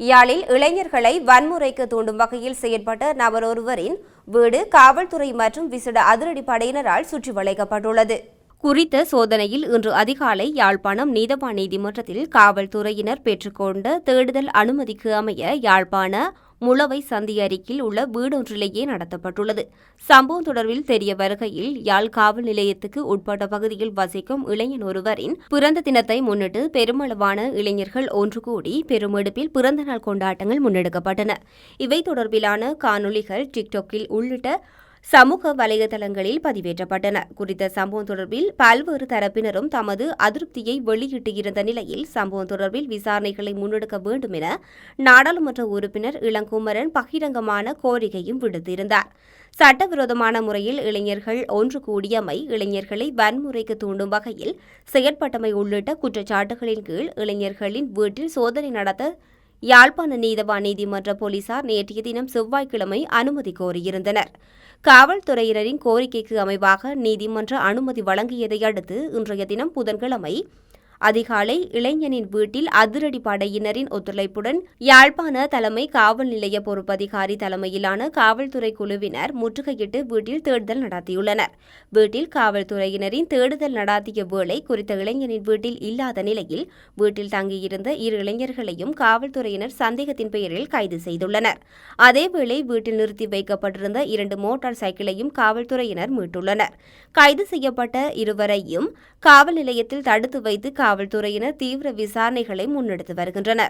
யாழில் இளைஞர்களை வன்முறைக்கு தூண்டும் வகையில் செயற்பட்ட நபர் ஒருவரின் வீடு காவல்துறை மற்றும் விசேட அதிரடிப்படையினரால் சுற்றி வளைக்கப்பட்டுள்ளது. குறித்த சோதனையில் இன்று அதிகாலை யாழ்ப்பாணம் நீதவான் நீதிமன்றத்தில் காவல்துறையினர் பெற்றுக்கொண்ட தேடுதல் அனுமதிக்கு அமைய யாழ்ப்பாண முளவை சந்தி அருகில் உள்ள வீடொன்றிலேயே நடத்தப்பட்டுள்ளது. சம்பவம் தொடர்பில் தெரிய வருகையில் யாழ் காவல் நிலையத்துக்கு உட்பட்ட பகுதியில் வசிக்கும் இளைஞன் ஒருவரின் பிறந்த தினத்தை முன்னிட்டு பெருமளவான இளைஞர்கள் ஒன்று கூடி பெருமெடுப்பில் பிறந்தநாள் கொண்டாட்டங்கள் முன்னெடுக்கப்பட்டன. இவை தொடர்பிலான காணொலிகள் டிக்டாக்கில் உள்ளிட்ட சமூக வலைதளங்களில் பதிவேற்றப்பட்டன. குறித்த சம்பவம் தொடர்பில் பல்வேறு தரப்பினரும் தமது அதிருப்தியை வெளியிட்டிருந்த நிலையில் சம்பவம் தொடர்பில் விசாரணைகளை முன்னெடுக்க வேண்டும் என நாடாளுமன்ற உறுப்பினர் இளங்குமரன் பகிரங்கமான கோரிக்கையும் விடுத்திருந்தார். சட்டவிரோதமான முறையில் இளைஞர்கள் ஒன்று கூடியமை, இளைஞர்களை வன்முறைக்கு தூண்டும் வகையில் செயற்பட்டமை உள்ளிட்ட குற்றச்சாட்டுகளின் கீழ் இளைஞர்களின் வீட்டில் சோதனை நடத்த யாழ்ப்பாண நீதவான் நீதிமன்ற போலீசார் நேற்றைய தினம் செவ்வாய்க்கிழமை அனுமதி கோரியிருந்தனர். காவல்துறையினரின் கோரிக்கைக்கு அமைவாக நீதிமன்ற அனுமதி வழங்கியதை அடுத்து இன்றைய தினம் புதன்கிழமை அதிகாலை இளைஞனின் வீட்டில் அதிரடி படையினரின் ஒத்துழைப்புடன் யாழ்ப்பாண தலைமை காவல் நிலைய பொறுப்பதிகாரி தலைமையிலான காவல்துறை குழுவினர் முற்றுகையிட்டு வீட்டில் தேடுதல் நடத்தியுள்ளனர். வீட்டில் காவல்துறையினரின் தேடுதல் நடத்திய வேளை குறித்த இளைஞனின் வீட்டில் இல்லாத நிலையில் வீட்டில் தங்கியிருந்த இரு இளைஞர்களையும் காவல்துறையினர் சந்தேகத்தின் பெயரில் கைது செய்துள்ளனர். அதேவேளை வீட்டில் நிறுத்தி வைக்கப்பட்டிருந்த 2 மோட்டார் சைக்கிளையும் காவல்துறையினர் மீட்டுள்ளனர். கைது செய்யப்பட்ட இருவரையும் காவல் நிலையத்தில் தடுத்து வைத்து காவல்துறையினர் தீவிர விசாரணைகளை முன்னெடுத்து வருகின்றனர்.